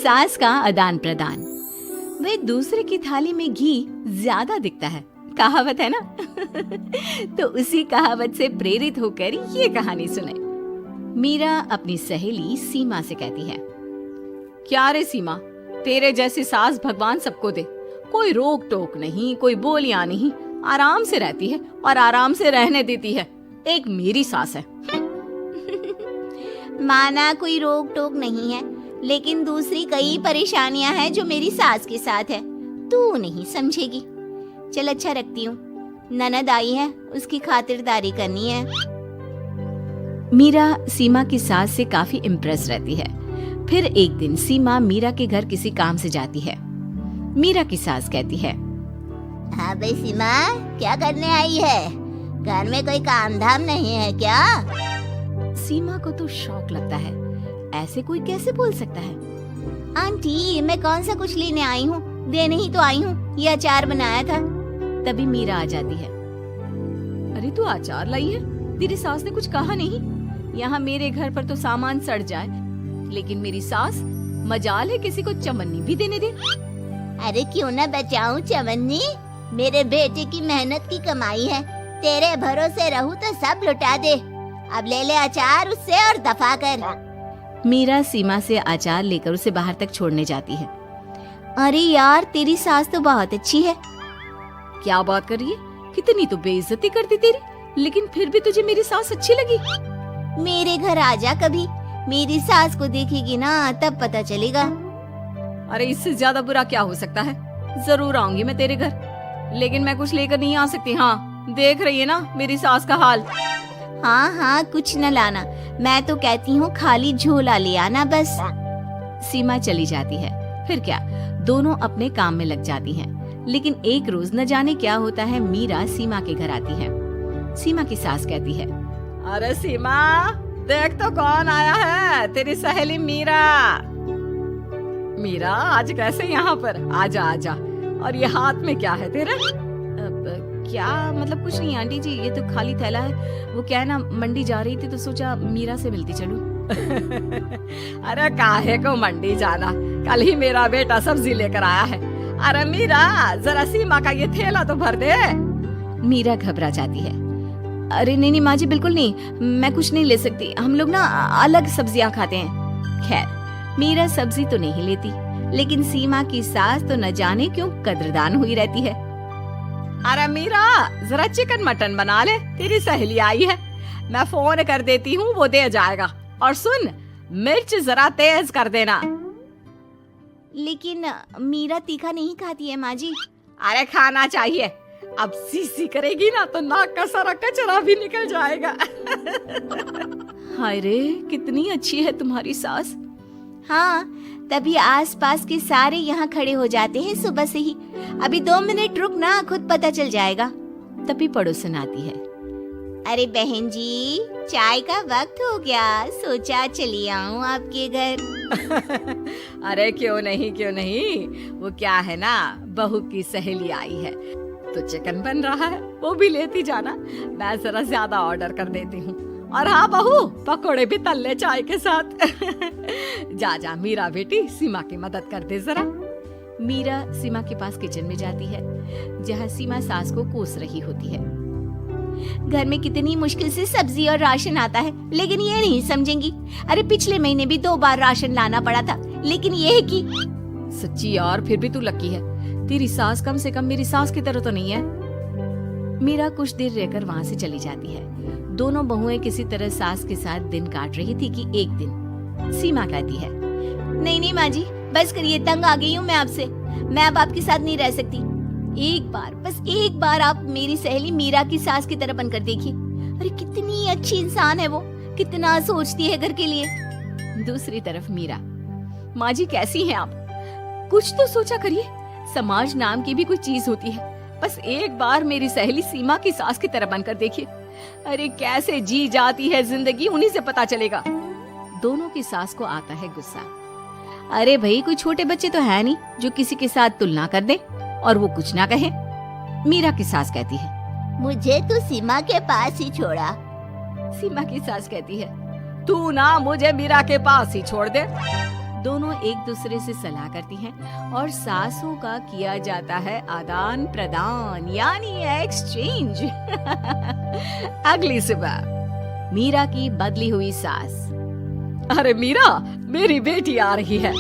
सास का आदान प्रदान। वे दूसरे की थाली में घी ज्यादा दिखता है, कहावत है ना। तो उसी कहावत से प्रेरित होकर ये कहानी सुने। मीरा अपनी सहेली सीमा से कहती है, क्या रे सीमा, तेरे जैसी सास भगवान सबको दे। कोई रोक टोक नहीं, कोई बोलियां नहीं, आराम से रहती है और आराम से रहने देती है। एक मेरी सास है। माना कोई रोक टोक नहीं है, लेकिन दूसरी कई परेशानियां हैं जो मेरी सास के साथ है, तू नहीं समझेगी। चल अच्छा रखती हूँ, ननद आई है, उसकी खातिरदारी करनी है। मीरा सीमा की सास से काफी इम्प्रेस रहती है। फिर एक दिन सीमा मीरा के घर किसी काम से जाती है। मीरा की सास कहती है, हाँ भाई सीमा, क्या करने आई है? घर में कोई काम धाम नहीं है क्या? सीमा को तो शौक लगता है, ऐसे कोई कैसे बोल सकता है। आंटी, मैं कौन सा कुछ लेने आई हूँ, देने ही तो आई हूँ। ये अचार बनाया था। तभी मीरा आ जाती है। अरे तू अचार लाई है? तेरी सास ने कुछ कहा नहीं? यहाँ मेरे घर पर तो सामान सड़ जाए, लेकिन मेरी सास मजाल है किसी को चवन्नी भी देने दे। अरे क्यों ना बचाऊं चवन्नी, मेरे बेटे की मेहनत की कमाई है। तेरे भरोसे रहूं तो सब लुटा दे। अब ले ले अचार उससे और दफा कर। मीरा सीमा से अचार लेकर उसे बाहर तक छोड़ने जाती है। अरे यार, तेरी सास तो बहुत अच्छी है। क्या बात कर रही है? कितनी तो बेइज्जती करती तेरी, लेकिन फिर भी तुझे मेरी सास अच्छी लगी। मेरे घर आजा कभी, मेरी सास को देखेगी ना तब पता चलेगा। अरे इससे ज्यादा बुरा क्या हो सकता है। जरूर आऊंगी मैं तेरे घर, लेकिन मैं कुछ लेकर नहीं आ सकती। हाँ, देख रही है ना मेरी सास का हाल। हाँ हाँ, कुछ न लाना, मैं तो कहती हूँ खाली झोला ले आना बस। सीमा चली जाती है। फिर क्या, दोनों अपने काम में लग जाती हैं। लेकिन एक रोज न जाने क्या होता है, मीरा सीमा के घर आती है। सीमा की सास कहती है, अरे सीमा, देख तो कौन आया है, तेरी सहेली मीरा। मीरा, आज कैसे यहाँ पर? आजा आजा। और ये हाथ में क्या है तेरे? क्या मतलब? कुछ नहीं आंटी जी, ये तो खाली थैला है। वो क्या है ना, मंडी जा रही थी तो सोचा मीरा से मिलती चलूं। अरे काहे को मंडी जाना, कल ही मेरा बेटा सब्जी लेकर आया है। अरे मीरा, जरा सीमा का ये थैला तो भर दे। मीरा घबरा जाती है। अरे नहीं नहीं माँ जी, बिल्कुल नहीं, मैं कुछ नहीं ले सकती। हम लोग ना अलग सब्जियां खाते हैं। खैर, मीरा सब्जी तो नहीं लेती, लेकिन सीमा की सास तो न जाने क्यों कद्रदान हुई रहती है। अरे मीरा, जरा चिकन मटन बना ले, तेरी सहेली आई है। मैं फोन कर देती हूँ, वो दे जाएगा। और सुन, मिर्च जरा तेज कर देना। लेकिन मीरा तीखा नहीं खाती है माँ जी। अरे खाना चाहिए, अब सीसी करेगी ना तो नाक का सारा कचरा भी निकल जाएगा। हाय रे, कितनी अच्छी है तुम्हारी सास। हाँ, तभी आसपास के सारे यहाँ खड़े हो जाते हैं सुबह से ही। अभी 2 मिनट रुक ना, खुद पता चल जाएगा। तभी पड़ोसन आती है। अरे बहन जी, चाय का वक्त हो गया, सोचा चली आऊं आपके घर। अरे क्यों नहीं क्यों नहीं, वो क्या है ना, बहू की सहेली आई है तो चिकन बन रहा है, वो भी लेती जाना। मैं जरा ज्यादा ऑर्डर कर देती हूँ। और हाँ बहू, पकोड़े भी तल ले चाय के साथ। जा जा मीरा बेटी, सीमा की मदद कर दे जरा। मीरा सीमा के पास किचन में जाती है, जहाँ सीमा सास को कोस रही होती है। घर में कितनी मुश्किल से सब्जी और राशन आता है, लेकिन ये नहीं समझेंगी। अरे पिछले महीने भी 2 बार राशन लाना पड़ा था, लेकिन ये है कि सच्ची यार, फिर भी तू लकी है। तेरी सास कम से कम मेरी सास की तरह तो नहीं है। मीरा कुछ देर रहकर वहाँ से चली जाती है। दोनों बहुएं किसी तरह सास के साथ दिन काट रही थी कि एक दिन सीमा कहती है, नहीं नहीं माँ जी, बस करिए, तंग आ गई हूँ मैं आपसे। मैं अब आपके साथ नहीं रह सकती। एक बार, बस एक बार आप मेरी सहेली मीरा की सास की तरह बनकर देखिए। अरे कितनी अच्छी इंसान है वो, कितना सोचती है घर के लिए। दूसरी तरफ मीरा, माँ जी कैसी हैं आप? कुछ तो सोचा करिए, समाज नाम की भी कोई चीज होती है। बस एक बार मेरी सहेली सीमा की सास की तरह बनकर देखिए। अरे कैसे जी जाती है जिंदगी, उन्हीं से पता चलेगा। दोनों की सास को आता है गुस्सा। अरे भाई, कोई छोटे बच्चे तो है नहीं जो किसी के साथ तुलना कर दे और वो कुछ ना कहे। मीरा की सास कहती है, मुझे तो सीमा के पास ही छोड़ा। सीमा की सास कहती है, तू ना मुझे मीरा के पास ही छोड़ दे। दोनों एक दूसरे से सलाह करती हैं और सासों का किया जाता है आदान प्रदान यानी एक्सचेंज। अगली सुबह मीरा की बदली हुई सास। अरे मीरा, मेरी बेटी आ रही है।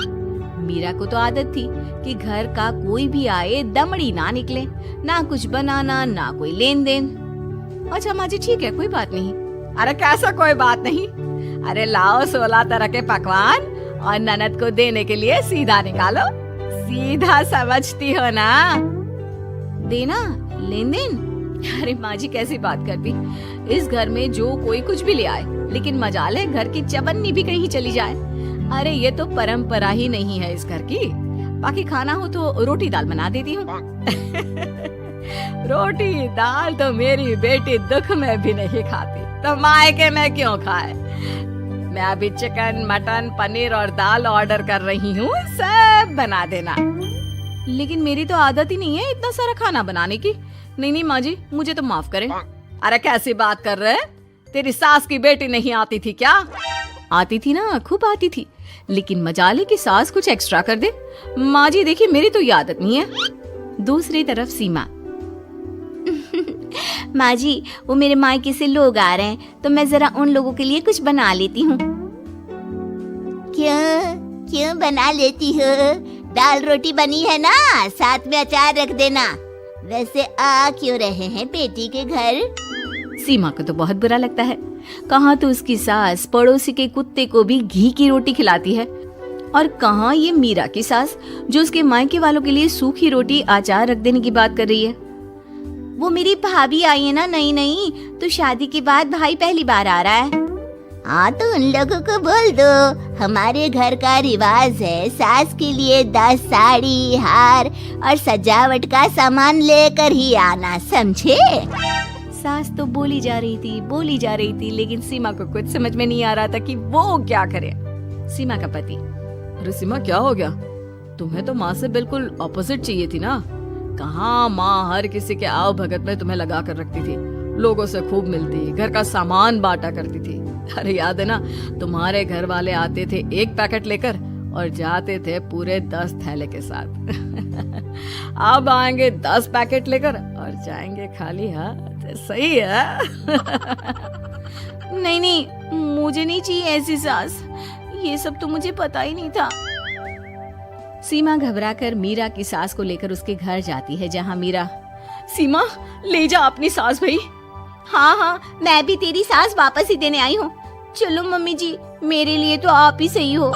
मीरा को तो आदत थी कि घर का कोई भी आए दमड़ी ना निकले, ना कुछ बनाना ना कोई लेन देन। अच्छा माँ जी ठीक है, कोई बात नहीं। अरे कैसा कोई बात नहीं, अरे लाओ 16 तरह के पकवान और ननद को देने के लिए सीधा निकालो। सीधा समझती हो ना? देना लेन देन? अरे माँ जी कैसी बात करती, इस घर में जो कोई कुछ भी ले आए, लेकिन मजाल है घर की चवन्नी भी कहीं चली जाए। अरे ये तो परंपरा ही नहीं है इस घर की। बाकी खाना हो तो रोटी दाल बना देती हूँ। रोटी दाल तो मेरी बेटी दुख में भी नहीं खाती, तो मायके में क्यों खाए। मैं अभी चिकन मटन पनीर और दाल ऑर्डर कर रही हूँ, सब बना देना। लेकिन मेरी तो आदत ही नहीं है इतना सारा खाना बनाने की। नहीं नहीं माँ जी, मुझे तो माफ करें। अरे कैसी बात कर रहे हैं, तेरी सास की बेटी नहीं आती थी क्या? आती थी ना, खूब आती थी, लेकिन मजाले की सास कुछ एक्स्ट्रा कर दे। माँ जी देखिए मेरी तो ये आदत नहीं है। दूसरी तरफ सीमा। माँ जी वो मेरे मायके से लोग आ रहे हैं, तो मैं जरा उन लोगों के लिए कुछ बना लेती हूँ। क्यों क्यों बना लेती हो? दाल रोटी बनी है ना, साथ में अचार रख देना। वैसे आ क्यों रहे हैं बेटी के घर? सीमा को तो बहुत बुरा लगता है। कहाँ तो उसकी सास पड़ोसी के कुत्ते को भी घी की रोटी खिलाती है, और कहाँ ये मीरा की सास जो उसके मायके वालों के लिए सूखी रोटी अचार रख देने की बात कर रही है। वो मेरी भाभी आई है ना, नई तो शादी के बाद भाई पहली बार आ रहा है। हाँ तो उन लोगों को बोल दो, हमारे घर का रिवाज है सास के लिए 10 साड़ी हार और सजावट का सामान लेकर ही आना, समझे? सास तो बोली जा रही थी, लेकिन सीमा को कुछ समझ में नहीं आ रहा था कि वो क्या करे। सीमा का पति। अरे सीमा क्या हो गया, तुम्हें तो माँ से बिल्कुल ऑपोजिट चाहिए थी ना। कहाँ माँ हर किसी के आओ भगत में तुम्हें लगा कर रखती थी, लोगों से खूब मिलती, घर का सामान बांटा करती थी। अरे याद है ना, तुम्हारे घर वाले आते थे 1 पैकेट लेकर और जाते थे पूरे 10 थैले के साथ। अब आएंगे 10 पैकेट लेकर और जाएंगे खाली हाथ। सही है। नहीं मुझे नहीं चाहिए ऐसी सास, ये सब तो मुझे पता ही नहीं था। सीमा घबराकर मीरा की सास को लेकर उसके घर जाती है, जहाँ मीरा। सीमा ले जा अपनी सास भाई। हाँ मैं भी तेरी सास वापस ही देने आई हूँ। चलो मम्मी जी, मेरे लिए तो आप ही सही हो।